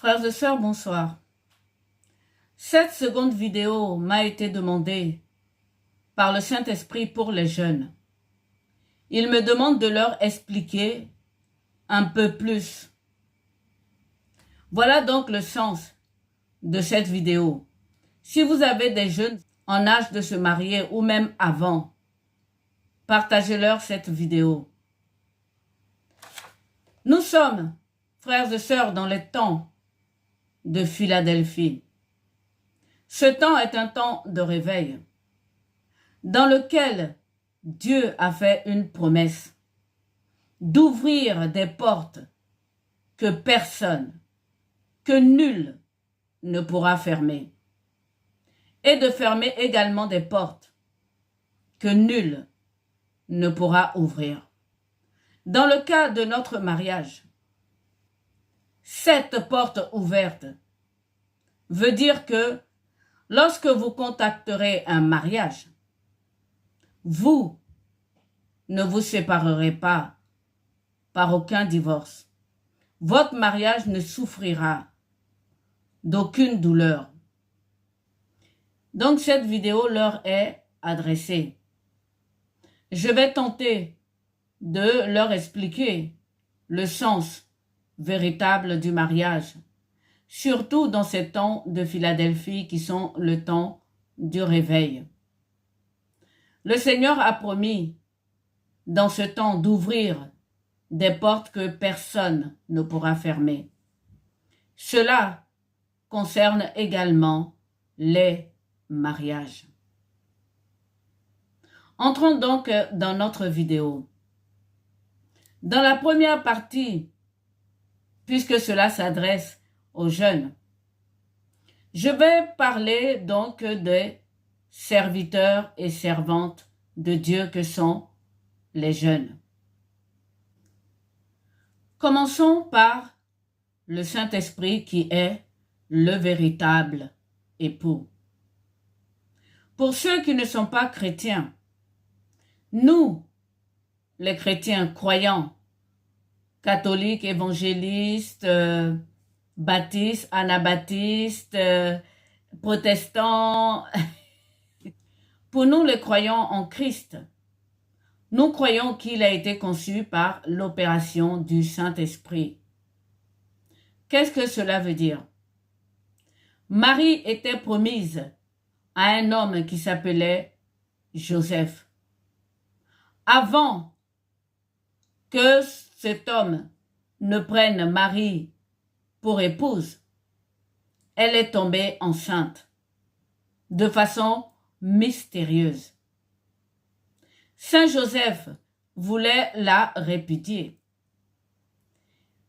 Frères et sœurs, bonsoir. Cette seconde vidéo m'a été demandée par le Saint-Esprit pour les jeunes. Il me demande de leur expliquer un peu plus. Voilà donc le sens de cette vidéo. Si vous avez des jeunes en âge de se marier ou même avant, partagez-leur cette vidéo. Nous sommes, frères et sœurs, dans les temps de Philadelphie. Ce temps est un temps de réveil dans lequel Dieu a fait une promesse d'ouvrir des portes que personne, que nul ne pourra fermer, et de fermer également des portes que nul ne pourra ouvrir. Dans le cas de notre mariage, cette porte ouverte veut dire que lorsque vous contacterez un mariage, vous ne vous séparerez pas par aucun divorce. Votre mariage ne souffrira d'aucune douleur. Donc cette vidéo leur est adressée. Je vais tenter de leur expliquer le sens véritable du mariage, surtout dans ces temps de Philadelphie qui sont le temps du réveil. Le Seigneur a promis dans ce temps d'ouvrir des portes que personne ne pourra fermer. Cela concerne également les mariages. Entrons donc dans notre vidéo. Dans la première partie, puisque cela s'adresse aux jeunes, je vais parler donc des serviteurs et servantes de Dieu que sont les jeunes. Commençons par le Saint-Esprit qui est le véritable époux. Pour ceux qui ne sont pas chrétiens, nous, les chrétiens croyants, catholiques, évangélistes, baptistes, anabaptistes, protestants, pour nous les croyants en Christ, nous croyons qu'il a été conçu par l'opération du Saint-Esprit. Qu'est-ce que cela veut dire? Marie était promise à un homme qui s'appelait Joseph. Avant que cet homme ne prenne Marie pour épouse, elle est tombée enceinte de façon mystérieuse. Saint Joseph voulait la répudier,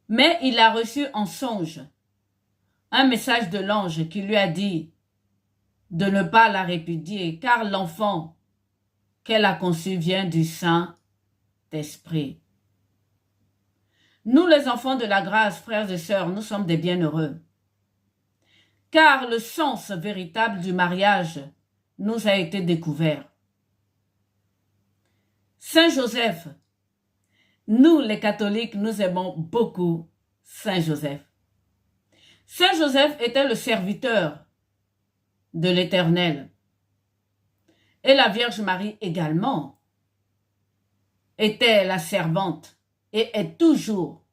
mais il a reçu en songe un message de l'ange qui lui a dit de ne pas la répudier, car l'enfant qu'elle a conçu vient du Saint-Esprit. Nous, les enfants de la grâce, frères et sœurs, nous sommes des bienheureux, car le sens véritable du mariage nous a été découvert. Saint Joseph, nous les catholiques, nous aimons beaucoup Saint Joseph. Saint Joseph était le serviteur de l'Éternel. Et la Vierge Marie également était la servante et est toujours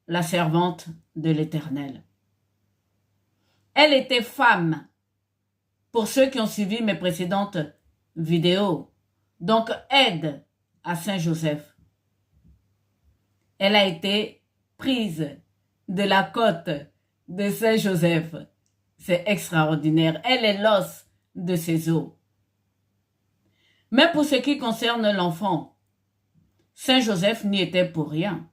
la servante de l'Éternel. Elle était femme, pour ceux qui ont suivi mes précédentes vidéos, donc aide à Saint Joseph. Elle a été prise de la côte de Saint Joseph. C'est extraordinaire. Elle est l'os de ses os. Mais pour ce qui concerne l'enfant, Saint Joseph n'y était pour rien.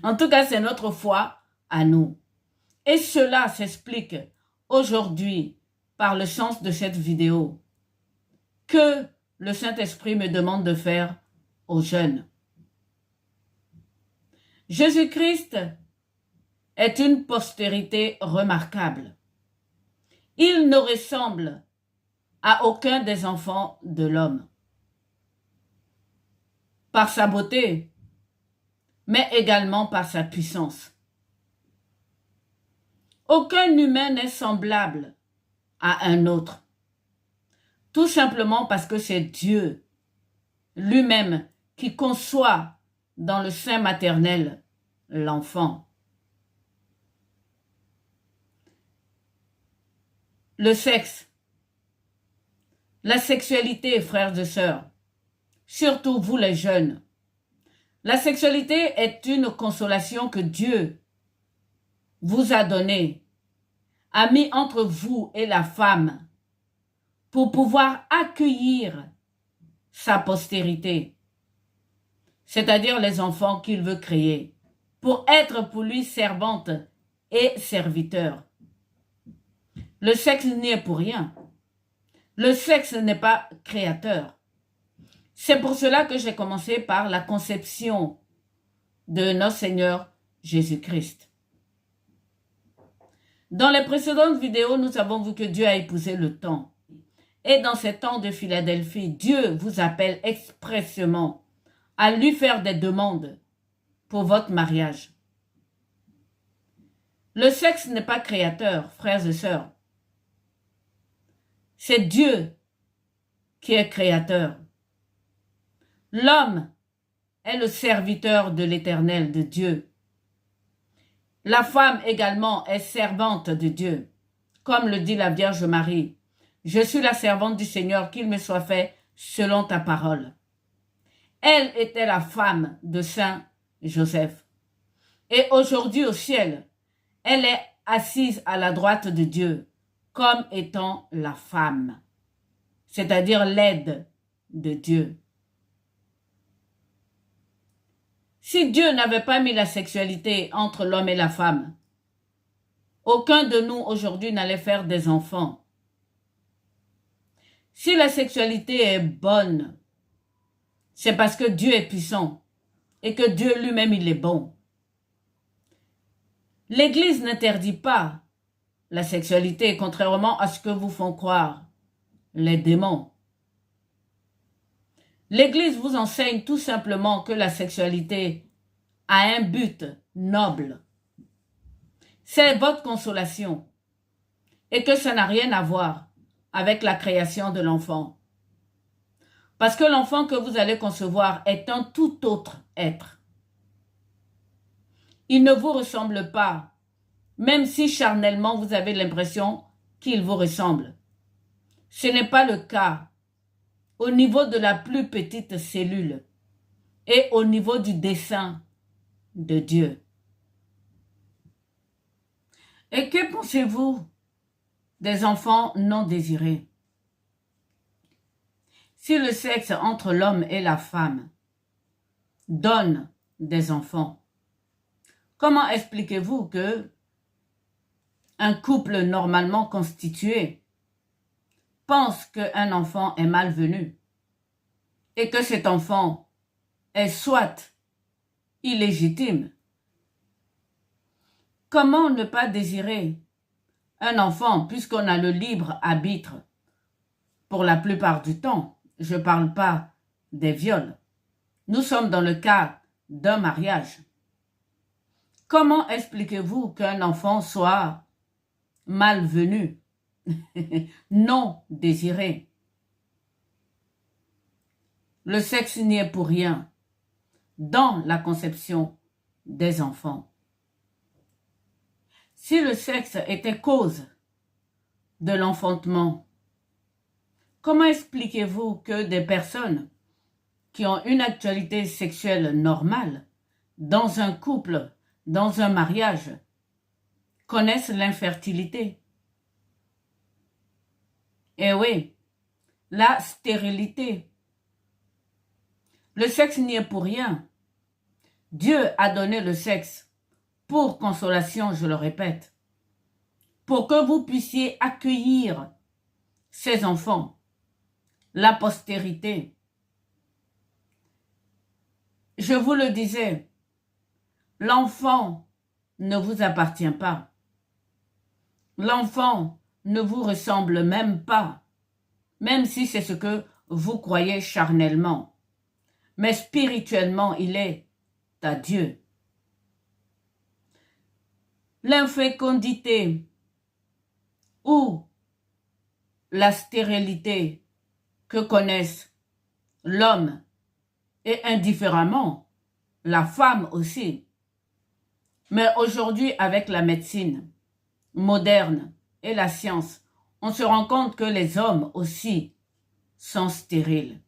En tout cas, c'est notre foi à nous. Et cela s'explique aujourd'hui par le sens de cette vidéo que le Saint-Esprit me demande de faire aux jeunes. Jésus-Christ est une postérité remarquable. Il ne ressemble à aucun des enfants de l'homme. Par sa beauté, mais également par sa puissance. Aucun humain n'est semblable à un autre. Tout simplement parce que c'est Dieu lui-même qui conçoit dans le sein maternel l'enfant. Le sexe, la sexualité, frères et sœurs, surtout vous les jeunes. La sexualité est une consolation que Dieu vous a donnée, a mis entre vous et la femme pour pouvoir accueillir sa postérité, c'est-à-dire les enfants qu'il veut créer, pour être pour lui servante et serviteur. Le sexe n'y est pour rien. Le sexe n'est pas créateur. C'est pour cela que j'ai commencé par la conception de notre Seigneur Jésus-Christ. Dans les précédentes vidéos, nous avons vu que Dieu a épousé le temps. Et dans ces temps de Philadelphie, Dieu vous appelle expressément à lui faire des demandes pour votre mariage. Le sexe n'est pas créateur, frères et sœurs. C'est Dieu qui est créateur. L'homme est le serviteur de l'Éternel, de Dieu. La femme également est servante de Dieu. Comme le dit la Vierge Marie, « Je suis la servante du Seigneur, qu'il me soit fait selon ta parole. » Elle était la femme de Saint Joseph. Et aujourd'hui au ciel, elle est assise à la droite de Dieu, comme étant la femme, c'est-à-dire l'aide de Dieu. Si Dieu n'avait pas mis la sexualité entre l'homme et la femme, aucun de nous aujourd'hui n'allait faire des enfants. Si la sexualité est bonne, c'est parce que Dieu est puissant et que Dieu lui-même, il est bon. L'Église n'interdit pas la sexualité, contrairement à ce que vous font croire les démons. L'Église vous enseigne tout simplement que la sexualité a un but noble. C'est votre consolation et que ça n'a rien à voir avec la création de l'enfant. Parce que l'enfant que vous allez concevoir est un tout autre être. Il ne vous ressemble pas, même si charnellement vous avez l'impression qu'il vous ressemble. Ce n'est pas le cas au niveau de la plus petite cellule et au niveau du dessein de Dieu. Et que pensez-vous des enfants non désirés? Si le sexe entre l'homme et la femme donne des enfants, comment expliquez-vous que un couple normalement constitué pense qu'un enfant est malvenu et que cet enfant est soit illégitime? Comment ne pas désirer un enfant puisqu'on a le libre arbitre pour la plupart du temps? Je ne parle pas des viols. Nous sommes dans le cas d'un mariage. Comment expliquez-vous qu'un enfant soit malvenu, non désiré? Le sexe n'y est pour rien dans la conception des enfants. Si le sexe était cause de l'enfantement, comment expliquez-vous que des personnes qui ont une actualité sexuelle normale, dans un couple, dans un mariage, connaissent l'infertilité? Eh oui, la stérilité. Le sexe n'y est pour rien. Dieu a donné le sexe pour consolation, je le répète, pour que vous puissiez accueillir ces enfants, la postérité. Je vous le disais, l'enfant ne vous appartient pas. L'enfant ne vous ressemble même pas, même si c'est ce que vous croyez charnellement. Mais spirituellement, il est à Dieu. l'infécondité ou la stérilité que connaissent l'homme et indifféremment la femme aussi. Mais aujourd'hui, avec la médecine moderne et la science, on se rend compte que les hommes aussi sont stériles.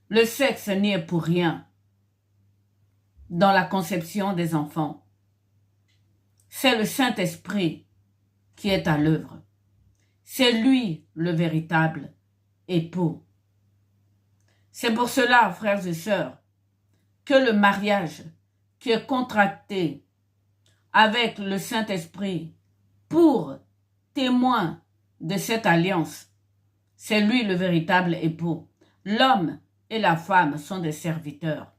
Le sexe n'y est pour rien dans la conception des enfants. C'est le Saint-Esprit qui est à l'œuvre. C'est lui le véritable époux. C'est pour cela, frères et sœurs, que le mariage qui est contracté avec le Saint-Esprit pour témoin de cette alliance, c'est lui le véritable époux. L'homme et la femme sont des serviteurs.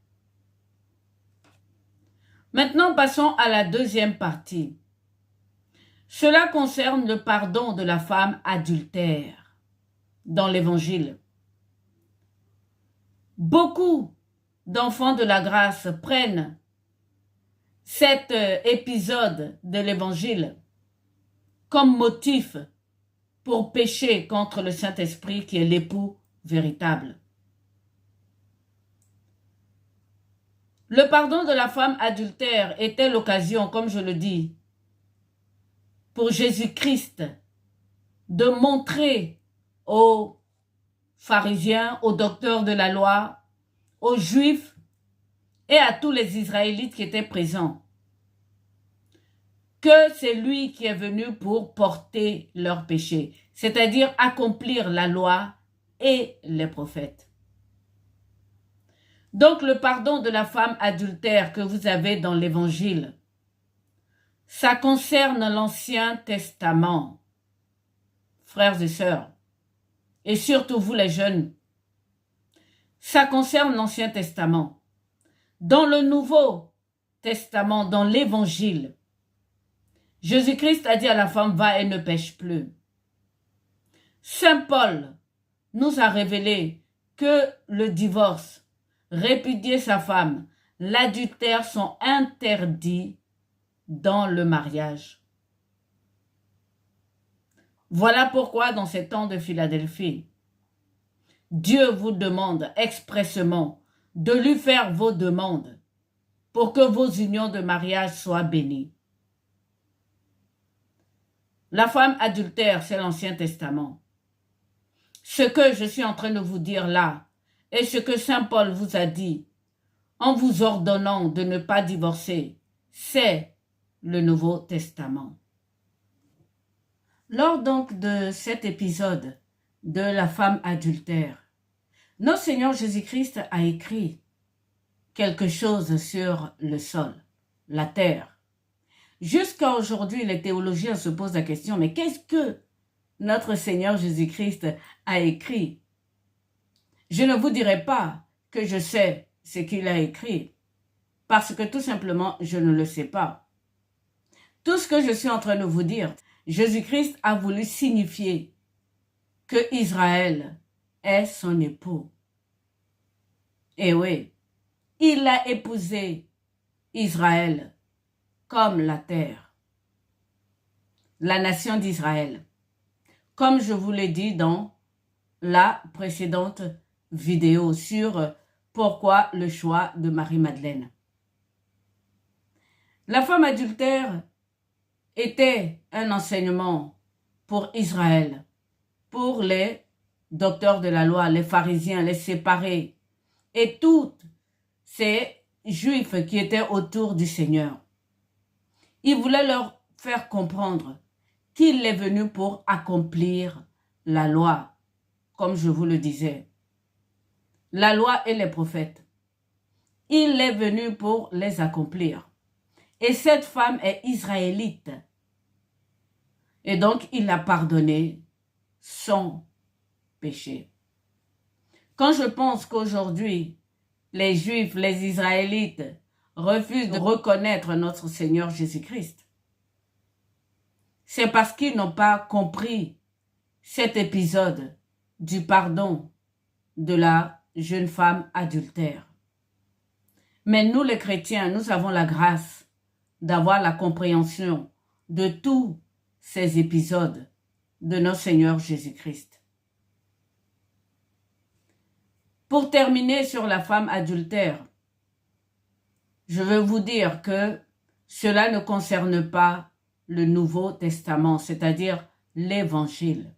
Maintenant, passons à la deuxième partie. Cela concerne le pardon de la femme adultère dans l'Évangile. Beaucoup d'enfants de la grâce prennent cet épisode de l'Évangile comme motif pour pécher contre le Saint-Esprit qui est l'époux véritable. Le pardon de la femme adultère était l'occasion, comme je le dis, pour Jésus-Christ de montrer aux pharisiens, aux docteurs de la loi, aux Juifs et à tous les Israélites qui étaient présents que c'est lui qui est venu pour porter leurs péchés, c'est-à-dire accomplir la loi et les prophètes. Donc le pardon de la femme adultère que vous avez dans l'Évangile, ça concerne l'Ancien Testament, frères et sœurs, et surtout vous les jeunes. Ça concerne l'Ancien Testament. Dans le Nouveau Testament, dans l'Évangile, Jésus-Christ a dit à la femme, va et ne pêche plus. Saint Paul nous a révélé que le divorce, répudier sa femme, l'adultère sont interdits dans le mariage. Voilà pourquoi dans ces temps de Philadelphie, Dieu vous demande expressément de lui faire vos demandes pour que vos unions de mariage soient bénies. La femme adultère, c'est l'Ancien Testament. Ce que je suis en train de vous dire là, et ce que Saint Paul vous a dit, en vous ordonnant de ne pas divorcer, c'est le Nouveau Testament. Lors donc de cet épisode de la femme adultère, notre Seigneur Jésus-Christ a écrit quelque chose sur le sol, la terre. Jusqu'à aujourd'hui, les théologiens se posent la question, mais qu'est-ce que notre Seigneur Jésus-Christ a écrit? Je ne vous dirai pas que je sais ce qu'il a écrit, parce que tout simplement, je ne le sais pas. Tout ce que je suis en train de vous dire, Jésus-Christ a voulu signifier que Israël est son époux. Et oui, il a épousé Israël comme la terre, la nation d'Israël. Comme je vous l'ai dit dans la précédente vidéo sur pourquoi le choix de Marie-Madeleine. La femme adultère était un enseignement pour Israël, pour les docteurs de la loi, les pharisiens, les séparés et toutes ces juifs qui étaient autour du Seigneur. Il voulait leur faire comprendre qu'il est venu pour accomplir la loi, comme je vous le disais. La loi et les prophètes. Il est venu pour les accomplir. Et cette femme est israélite. Et donc, il a pardonné son péché. Quand je pense qu'aujourd'hui, les Juifs, les Israélites refusent de reconnaître notre Seigneur Jésus-Christ, c'est parce qu'ils n'ont pas compris cet épisode du pardon de la jeune femme adultère. Mais nous, les chrétiens, nous avons la grâce d'avoir la compréhension de tous ces épisodes de notre Seigneur Jésus-Christ. Pour terminer sur la femme adultère, je veux vous dire que cela ne concerne pas le Nouveau Testament, c'est-à-dire l'Évangile.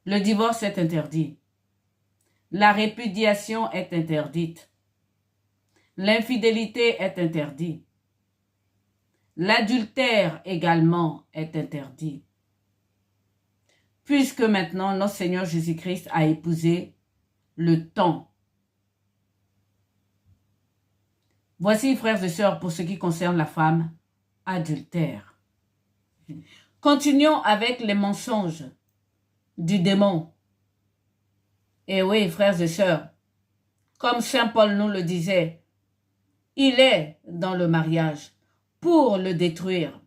Le divorce est interdit. La répudiation est interdite. L'infidélité est interdite. L'adultère également est interdit. Puisque maintenant notre Seigneur Jésus-Christ a épousé le temps. Voici, frères et sœurs, pour ce qui concerne la femme adultère. Continuons avec les mensonges du démon. Et oui, frères et sœurs, comme Saint Paul nous le disait, il est dans le mariage pour le détruire.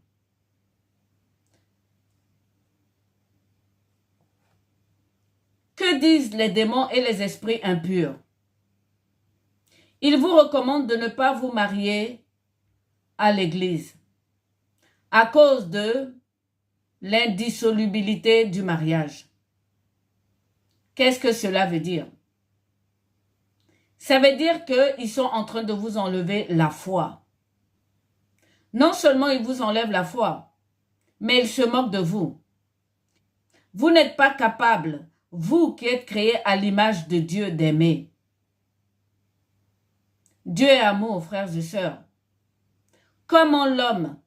Que disent les démons et les esprits impurs? Ils vous recommandent de ne pas vous marier à l'église à cause de l'indissolubilité du mariage. Qu'est-ce que cela veut dire? Ça veut dire qu'ils sont en train de vous enlever la foi. Non seulement ils vous enlèvent la foi, mais ils se moquent de vous. Vous n'êtes pas capable, vous qui êtes créés à l'image de Dieu, d'aimer. Dieu est amour, frères et sœurs. Comment l'homme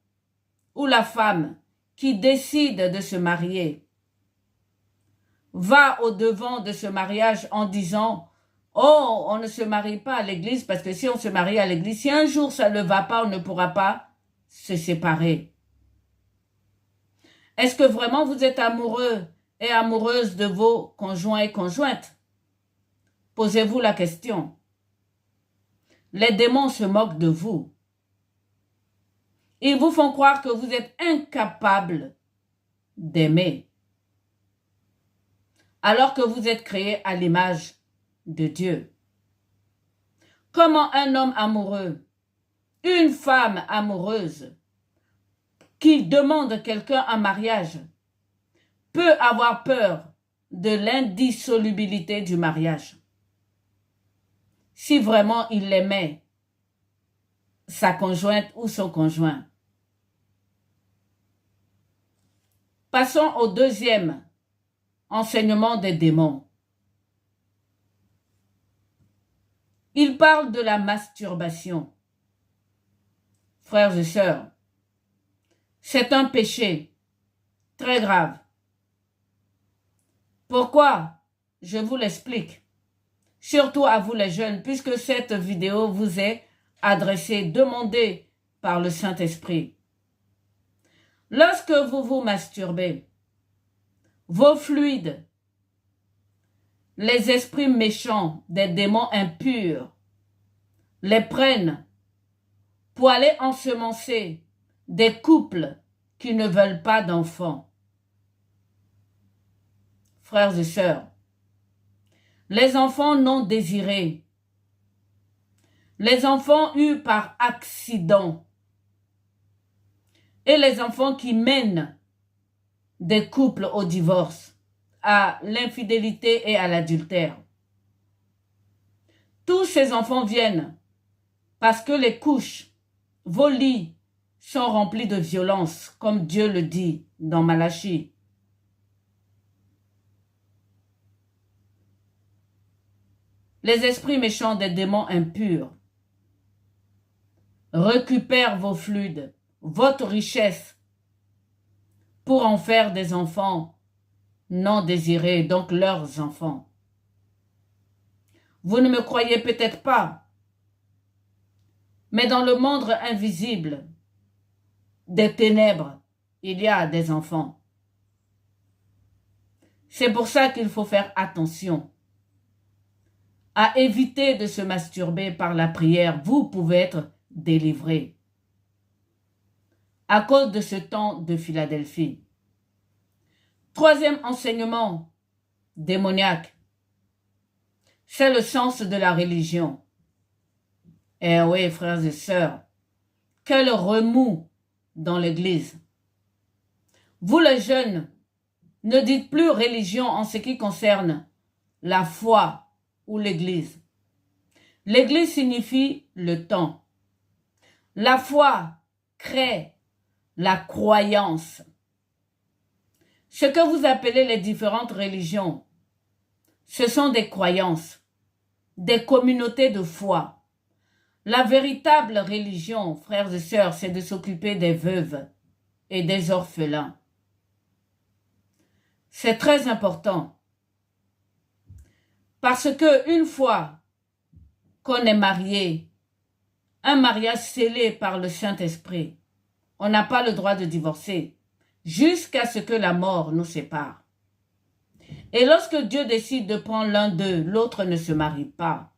ou la femme qui décide de se marier va au-devant de ce mariage en disant « Oh, on ne se marie pas à l'église parce que si on se marie à l'église, si un jour ça ne va pas, on ne pourra pas se séparer. » Est-ce que vraiment vous êtes amoureux et amoureuse de vos conjoints et conjointes? Posez-vous la question. Les démons se moquent de vous. Ils vous font croire que vous êtes incapable d'aimer, alors que vous êtes créé à l'image de Dieu. Comment un homme amoureux, une femme amoureuse, qui demande quelqu'un en mariage, peut avoir peur de l'indissolubilité du mariage? Si vraiment il l'aimait, sa conjointe ou son conjoint. Passons au deuxième enseignement des démons. Il parle de la masturbation. Frères et sœurs, c'est un péché très grave. Pourquoi? Je vous l'explique. Surtout à vous les jeunes, puisque cette vidéo vous est adressée, demandée par le Saint-Esprit. Lorsque vous vous masturbez, vos fluides, les esprits méchants des démons impurs, les prennent pour aller ensemencer des couples qui ne veulent pas d'enfants. Frères et sœurs, les enfants non désirés, les enfants eus par accident et les enfants qui mènent des couples au divorce, à l'infidélité et à l'adultère. Tous ces enfants viennent parce que les couches, vos lits, sont remplis de violence, comme Dieu le dit dans Malachie. Les esprits méchants des démons impurs récupèrent vos fluides, votre richesse, pour en faire des enfants non désirés, donc leurs enfants. Vous ne me croyez peut-être pas, mais dans le monde invisible des ténèbres, il y a des enfants. C'est pour ça qu'il faut faire attention à éviter de se masturber par la prière. Vous pouvez être délivré à cause de ce temps de Philadelphie. Troisième enseignement démoniaque, c'est le sens de la religion. Eh oui, frères et sœurs, qu'elle remoue dans l'Église. Vous les jeunes, ne dites plus religion en ce qui concerne la foi ou l'Église. L'Église signifie le temps. La foi crée la croyance. Ce que vous appelez les différentes religions, ce sont des croyances, des communautés de foi. La véritable religion, frères et sœurs, c'est de s'occuper des veuves et des orphelins. C'est très important. Parce que une fois qu'on est marié, un mariage scellé par le Saint-Esprit, on n'a pas le droit de divorcer jusqu'à ce que la mort nous sépare. Et lorsque Dieu décide de prendre l'un d'eux, l'autre ne se marie pas.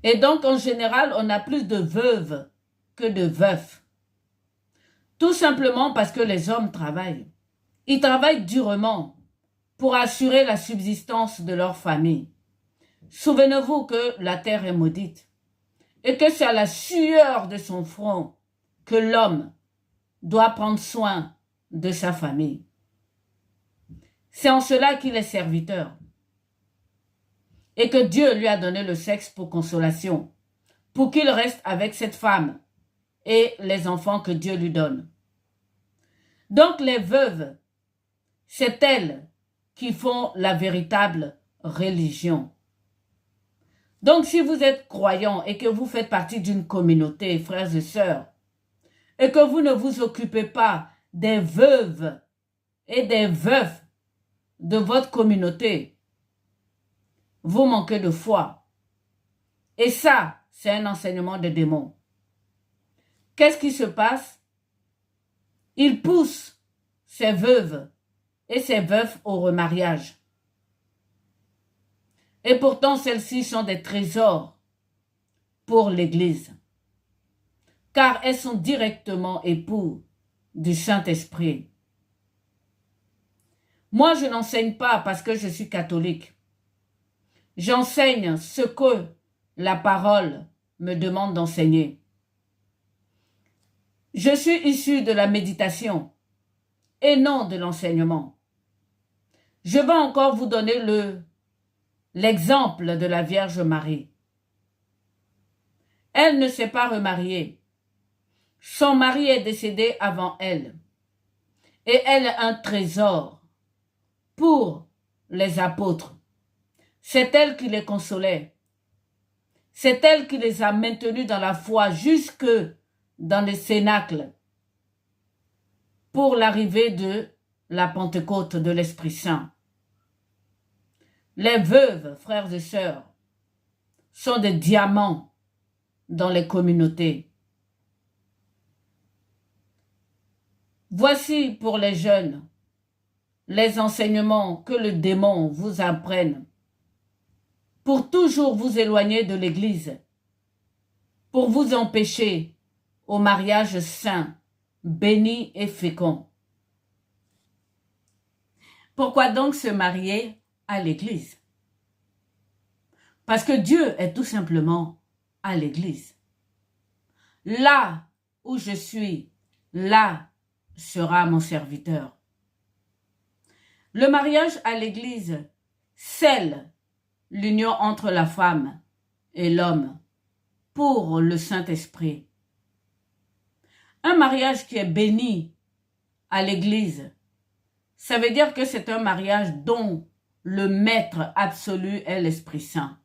Et donc, en général, on a plus de veuves que de veufs. Tout simplement parce que les hommes travaillent. Ils travaillent durement pour assurer la subsistance de leur famille. Souvenez-vous que la terre est maudite et que c'est à la sueur de son front que l'homme doit prendre soin de sa famille. C'est en cela qu'il est serviteur et que Dieu lui a donné le sexe pour consolation, pour qu'il reste avec cette femme et les enfants que Dieu lui donne. Donc les veuves, c'est elles qui font la véritable religion. Donc si vous êtes croyant et que vous faites partie d'une communauté, frères et sœurs, et que vous ne vous occupez pas des veuves et des veufs de votre communauté, vous manquez de foi. Et ça, c'est un enseignement de démons. Qu'est-ce qui se passe? Il pousse ces veuves et ces veufs au remariage. Et pourtant, celles-ci sont des trésors pour l'Église, car elles sont directement époux du Saint-Esprit. Moi, je n'enseigne pas parce que je suis catholique. J'enseigne ce que la parole me demande d'enseigner. Je suis issu de la méditation et non de l'enseignement. Je vais encore vous donner l'exemple de la Vierge Marie. Elle ne s'est pas remariée. Son mari est décédé avant elle. Et elle est un trésor pour les apôtres. C'est elle qui les consolait. C'est elle qui les a maintenus dans la foi jusque dans les cénacles pour l'arrivée de la Pentecôte de l'Esprit Saint. Les veuves, frères et sœurs, sont des diamants dans les communautés. Voici pour les jeunes les enseignements que le démon vous apprenne pour toujours vous éloigner de l'Église, pour vous empêcher au mariage saint, béni et fécond. Pourquoi donc se marier à l'Église? Parce que Dieu est tout simplement à l'Église. Là où je suis, là sera mon serviteur. Le mariage à l'Église scelle l'union entre la femme et l'homme pour le Saint-Esprit. Un mariage qui est béni à l'Église, ça veut dire que c'est un mariage dont le maître absolu est l'Esprit Saint.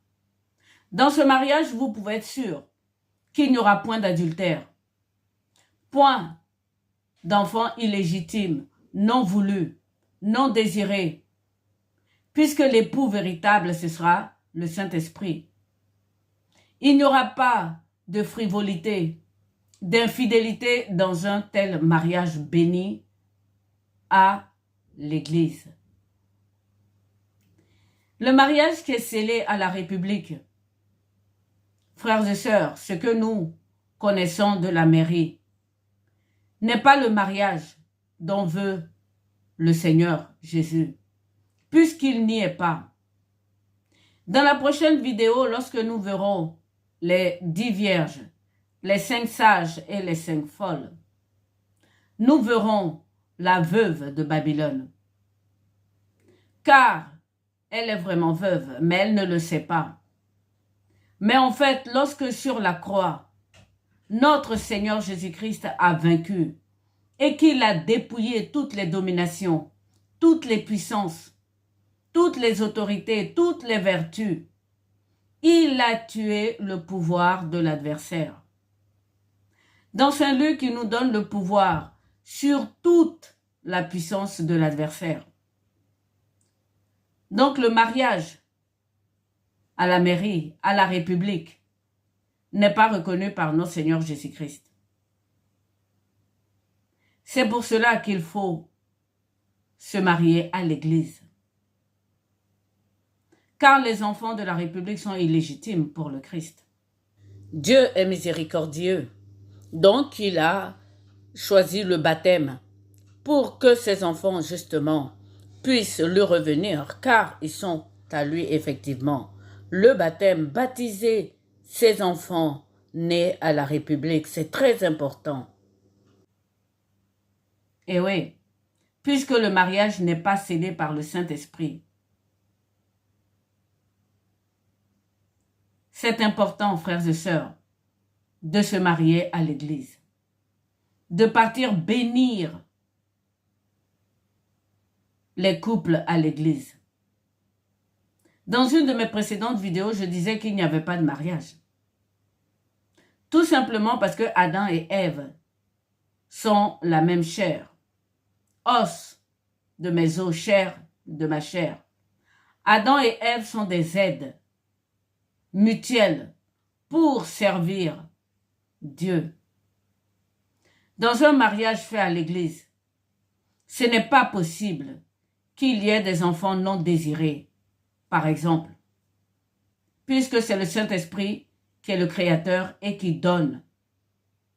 Dans ce mariage, vous pouvez être sûr qu'il n'y aura point d'adultère, point d'enfants illégitimes, non voulus, non désirés, puisque l'époux véritable, ce sera le Saint-Esprit. Il n'y aura pas de frivolité, d'infidélité dans un tel mariage béni à l'Église. Le mariage qui est scellé à la République, frères et sœurs, ce que nous connaissons de la mairie, n'est pas le mariage dont veut le Seigneur Jésus, puisqu'il n'y est pas. Dans la prochaine vidéo, lorsque nous verrons les 10 vierges, les 5 sages et les 5 folles, nous verrons la veuve de Babylone. Car elle est vraiment veuve, mais elle ne le sait pas. Mais en fait, lorsque sur la croix, notre Seigneur Jésus-Christ a vaincu et qu'il a dépouillé toutes les dominations, toutes les puissances, toutes les autorités, toutes les vertus, il a tué le pouvoir de l'adversaire. Dans Saint-Luc, il nous donne le pouvoir sur toute la puissance de l'adversaire. Donc le mariage à la mairie, à la République, n'est pas reconnu par notre Seigneur Jésus-Christ. C'est pour cela qu'il faut se marier à l'Église. Car les enfants de la République sont illégitimes pour le Christ. Dieu est miséricordieux, donc il a choisi le baptême pour que ses enfants, justement, puissent lui revenir, car ils sont à lui, effectivement. Le baptême, baptiser ses enfants nés à la République, c'est très important. Et oui, puisque le mariage n'est pas scellé par le Saint-Esprit, c'est important, frères et sœurs, de se marier à l'Église, de partir bénir les couples à l'Église. Dans une de mes précédentes vidéos, je disais qu'il n'y avait pas de mariage. Tout simplement parce que Adam et Ève sont la même chair. Os de mes os, chair de ma chair. Adam et Ève sont des aides mutuelles pour servir Dieu. Dans un mariage fait à l'église, ce n'est pas possible qu'il y ait des enfants non désirés, par exemple, puisque c'est le Saint-Esprit qui est le Créateur et qui donne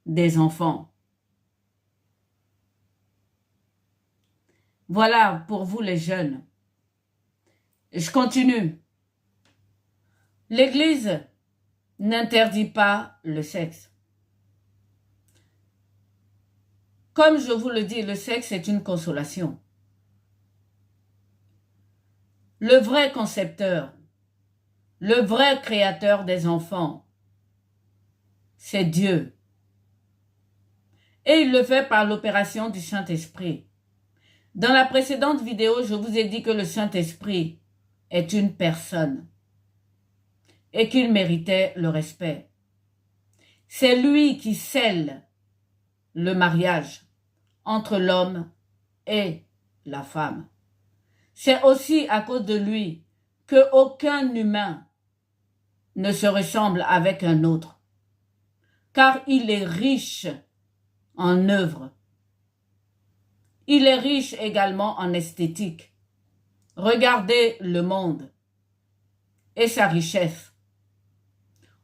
des enfants. Voilà pour vous les jeunes. Je continue. L'Église n'interdit pas le sexe. Comme je vous le dis, le sexe est une consolation. Le vrai concepteur, le vrai créateur des enfants, c'est Dieu. Et il le fait par l'opération du Saint-Esprit. Dans la précédente vidéo, je vous ai dit que le Saint-Esprit est une personne et qu'il méritait le respect. C'est lui qui scelle le mariage entre l'homme et la femme. C'est aussi à cause de lui qu'aucun humain ne se ressemble avec un autre, car il est riche en œuvres. Il est riche également en esthétique. Regardez le monde et sa richesse.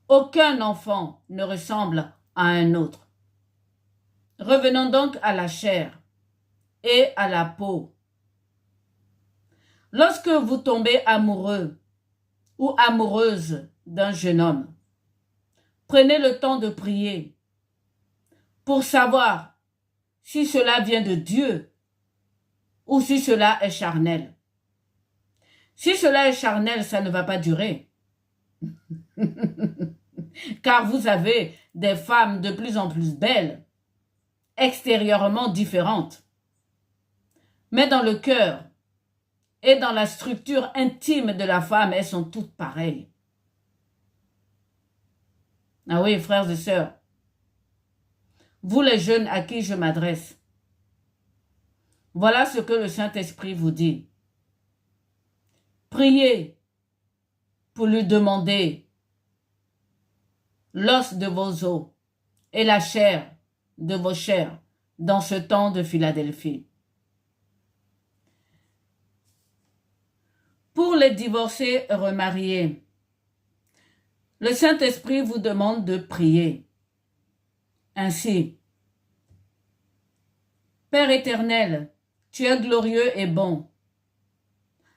Aucun enfant ne ressemble à un autre. Revenons donc à la chair et à la peau. Lorsque vous tombez amoureux ou amoureuse d'un jeune homme, prenez le temps de prier pour savoir si cela vient de Dieu ou si cela est charnel. Si cela est charnel, ça ne va pas durer. Car vous avez des femmes de plus en plus belles, extérieurement différentes. Mais dans le cœur et dans la structure intime de la femme, elles sont toutes pareilles. Ah oui, frères et sœurs, vous les jeunes à qui je m'adresse, voilà ce que le Saint-Esprit vous dit. Priez pour lui demander l'os de vos os et la chair de vos chairs dans ce temps de Philadelphie. Pour les divorcés remariés, le Saint-Esprit vous demande de prier. Ainsi, Père éternel, tu es glorieux et bon.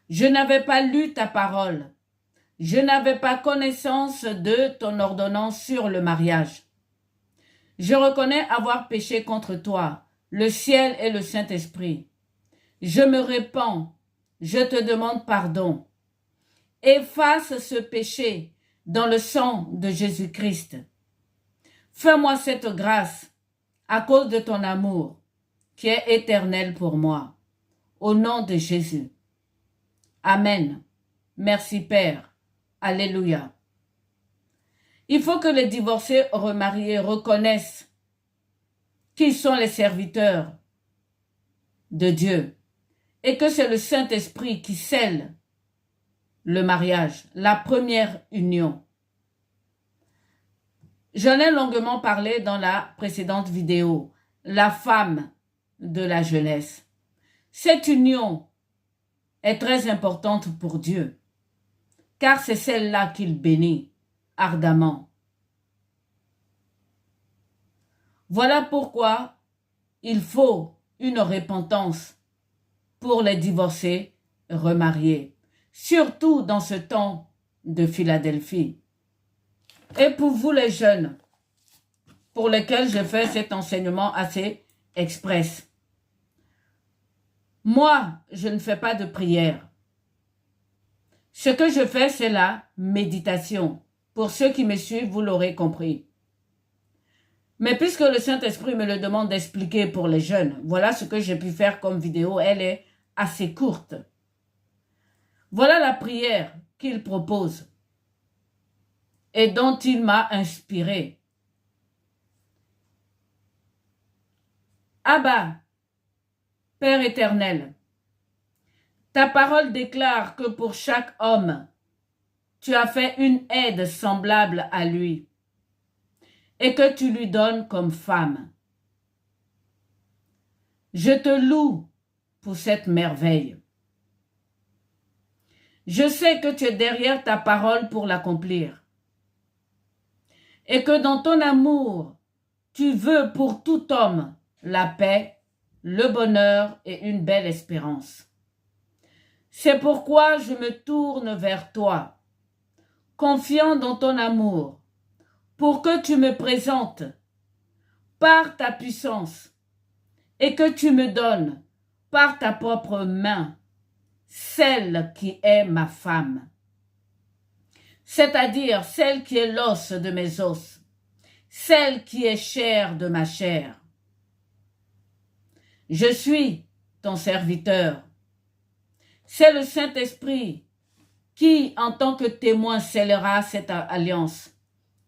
Je n'avais pas lu ta parole. Je n'avais pas connaissance de ton ordonnance sur le mariage. Je reconnais avoir péché contre toi, le ciel et le Saint-Esprit. Je me répands, je te demande pardon. Efface ce péché dans le sang de Jésus-Christ. Fais-moi cette grâce à cause de ton amour qui est éternel pour moi. Au nom de Jésus. Amen. Merci Père. Alléluia. Il faut que les divorcés remariés reconnaissent qu'ils sont les serviteurs de Dieu et que c'est le Saint-Esprit qui scelle le mariage, la première union. J'en ai longuement parlé dans la précédente vidéo, la femme de la jeunesse. Cette union est très importante pour Dieu, car c'est celle-là qu'il bénit ardemment. Voilà pourquoi il faut une repentance pour les divorcés remariés, surtout dans ce temps de Philadelphie. Et pour vous les jeunes, pour lesquels je fais cet enseignement assez express, moi, je ne fais pas de prière. Ce que je fais, c'est la méditation. Pour ceux qui me suivent, vous l'aurez compris. Mais puisque le Saint-Esprit me le demande d'expliquer pour les jeunes, voilà ce que j'ai pu faire comme vidéo. Elle est assez courte. Voilà la prière qu'il propose et dont il m'a inspiré. Abba, Père éternel, ta parole déclare que pour chaque homme, tu as fait une aide semblable à lui et que tu lui donnes comme femme. Je te loue pour cette merveille. Je sais que tu es derrière ta parole pour l'accomplir et que dans ton amour, tu veux pour tout homme la paix, le bonheur et une belle espérance. C'est pourquoi je me tourne vers toi, confiant dans ton amour, pour que tu me présentes par ta puissance et que tu me donnes par ta propre main celle qui est ma femme, c'est-à-dire celle qui est l'os de mes os, celle qui est chair de ma chair. Je suis ton serviteur. C'est le Saint-Esprit qui, en tant que témoin, scellera cette alliance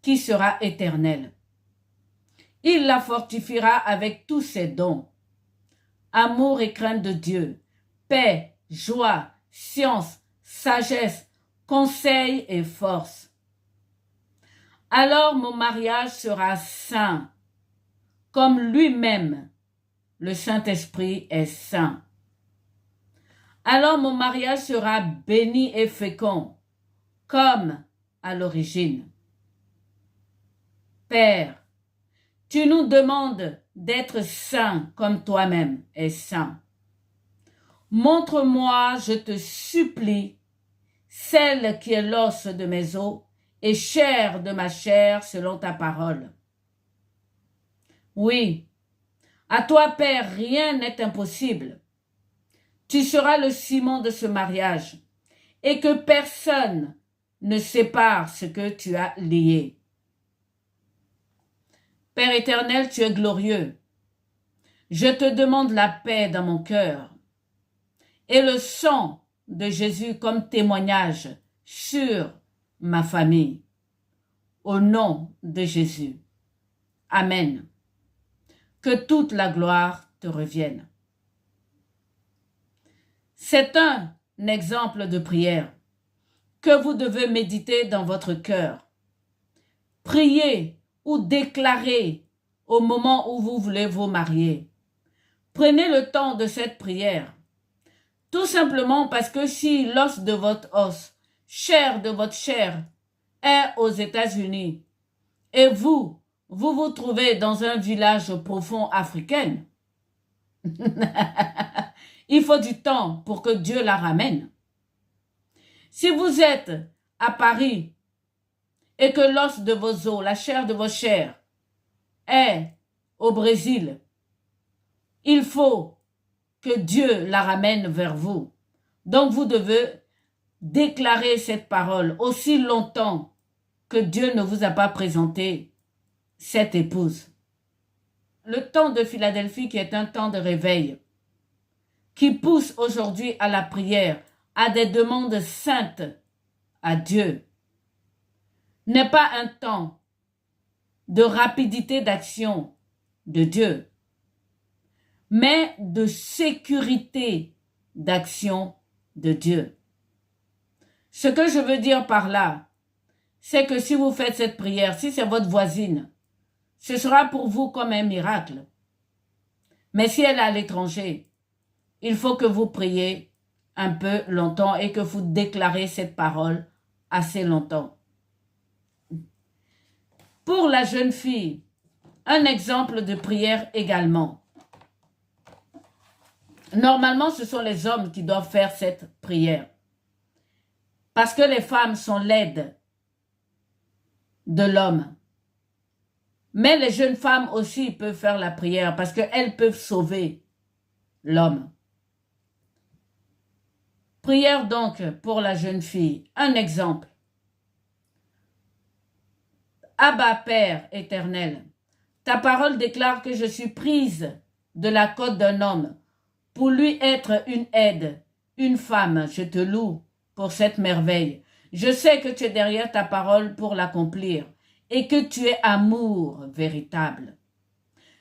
qui sera éternelle. Il la fortifiera avec tous ses dons. Amour et crainte de Dieu, paix, joie, science, sagesse, conseil et force. Alors mon mariage sera saint, comme lui-même, le Saint-Esprit est saint. Alors mon mariage sera béni et fécond, comme à l'origine. Père, tu nous demandes d'être saints comme toi-même es saint. Montre-moi, je te supplie, celle qui est l'os de mes os et chair de ma chair selon ta parole. Oui, à toi, Père, rien n'est impossible. Tu seras le ciment de ce mariage et que personne ne sépare ce que tu as lié. Père éternel, tu es glorieux. Je te demande la paix dans mon cœur et le sang de Jésus comme témoignage sur ma famille. Au nom de Jésus. Amen. Que toute la gloire te revienne. C'est un exemple de prière que vous devez méditer dans votre cœur. Priez ou déclarez au moment où vous voulez vous marier. Prenez le temps de cette prière. Tout simplement parce que si l'os de votre os, chair de votre chair, est aux États-Unis et vous vous trouvez dans un village profond africain, il faut du temps pour que Dieu la ramène. Si vous êtes à Paris et que l'os de vos os, la chair de vos chairs, est au Brésil, il faut que Dieu la ramène vers vous. Donc vous devez déclarer cette parole aussi longtemps que Dieu ne vous a pas présenté cette épouse. Le temps de Philadelphie qui est un temps de réveil, qui pousse aujourd'hui à la prière, à des demandes saintes à Dieu, n'est pas un temps de rapidité d'action de Dieu, mais de sécurité d'action de Dieu. Ce que je veux dire par là, c'est que si vous faites cette prière, si c'est votre voisine, ce sera pour vous comme un miracle. Mais si elle est à l'étranger, il faut que vous priez un peu longtemps et que vous déclarez cette parole assez longtemps. Pour la jeune fille, un exemple de prière également. Normalement, ce sont les hommes qui doivent faire cette prière. Parce que les femmes sont l'aides de l'homme. Mais les jeunes femmes aussi peuvent faire la prière parce qu'elles peuvent sauver l'homme. Prière donc pour la jeune fille. Un exemple. Abba Père éternel, ta parole déclare que je suis prise de la côte d'un homme pour lui être une aide, une femme. Je te loue pour cette merveille. Je sais que tu es derrière ta parole pour l'accomplir et que tu es amour véritable.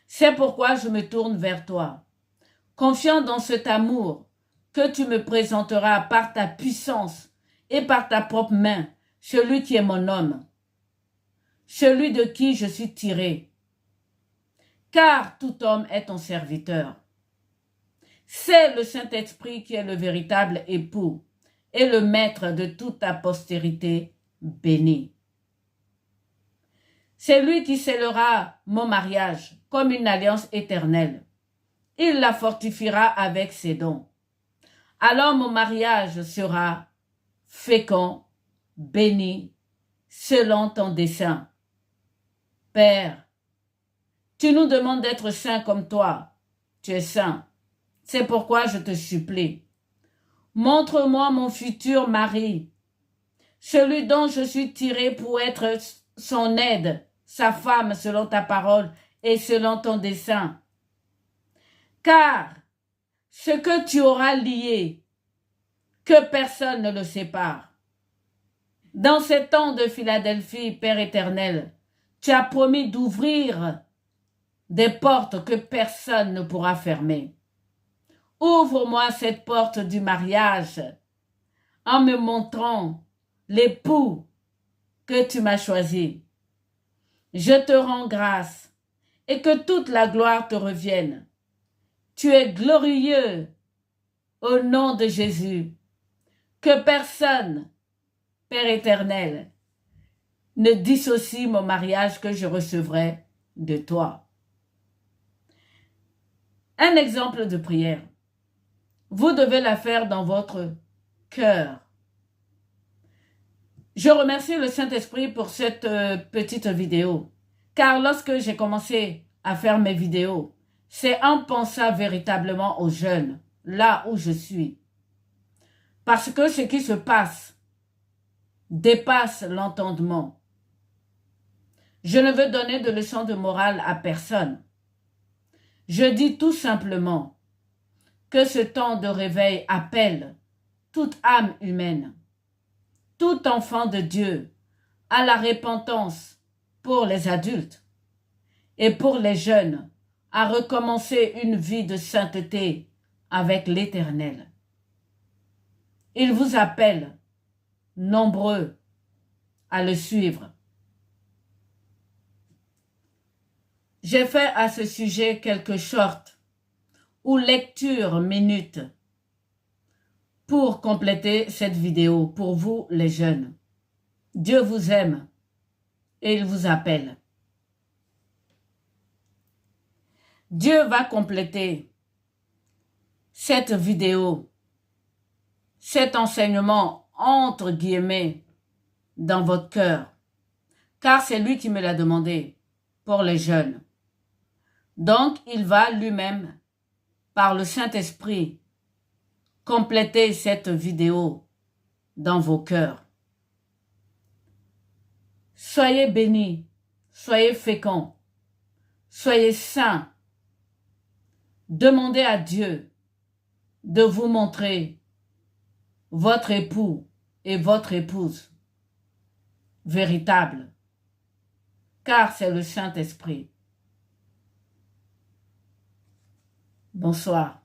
C'est pourquoi je me tourne vers toi, confiant dans cet amour que tu me présenteras par ta puissance et par ta propre main, celui qui est mon homme, celui de qui je suis tiré. Car tout homme est ton serviteur. C'est le Saint-Esprit qui est le véritable époux et le maître de toute ta postérité bénie. C'est lui qui scellera mon mariage comme une alliance éternelle. Il la fortifiera avec ses dons. Alors mon mariage sera fécond, béni, selon ton dessein. Père, tu nous demandes d'être saints comme toi. Tu es saint. C'est pourquoi je te supplie. Montre-moi mon futur mari, celui dont je suis tiré pour être son aide, sa femme selon ta parole et selon ton dessein. Car ce que tu auras lié, que personne ne le sépare. Dans ces temps de Philadelphie, Père éternel, tu as promis d'ouvrir des portes que personne ne pourra fermer. Ouvre-moi cette porte du mariage en me montrant l'époux que tu m'as choisi. Je te rends grâce et que toute la gloire te revienne. Tu es glorieux au nom de Jésus. Que personne, Père éternel, ne dissocie mon mariage que je recevrai de toi. Un exemple de prière. Vous devez la faire dans votre cœur. Je remercie le Saint-Esprit pour cette petite vidéo. Car lorsque j'ai commencé à faire mes vidéos, c'est en pensant véritablement aux jeunes, là où je suis. Parce que ce qui se passe dépasse l'entendement. Je ne veux donner de leçons de morale à personne. Je dis tout simplement que ce temps de réveil appelle toute âme humaine, tout enfant de Dieu à la repentance pour les adultes et pour les jeunes à recommencer une vie de sainteté avec l'Éternel. Il vous appelle, nombreux, à le suivre. J'ai fait à ce sujet quelques shorts ou lectures minutes pour compléter cette vidéo pour vous les jeunes. Dieu vous aime et il vous appelle. Dieu va compléter cette vidéo, cet enseignement entre guillemets dans votre cœur, car c'est lui qui me l'a demandé pour les jeunes. Donc, il va lui-même, par le Saint-Esprit, compléter cette vidéo dans vos cœurs. Soyez bénis, soyez féconds, soyez saints. Demandez à Dieu de vous montrer votre époux et votre épouse véritable, car c'est le Saint-Esprit. Bonsoir.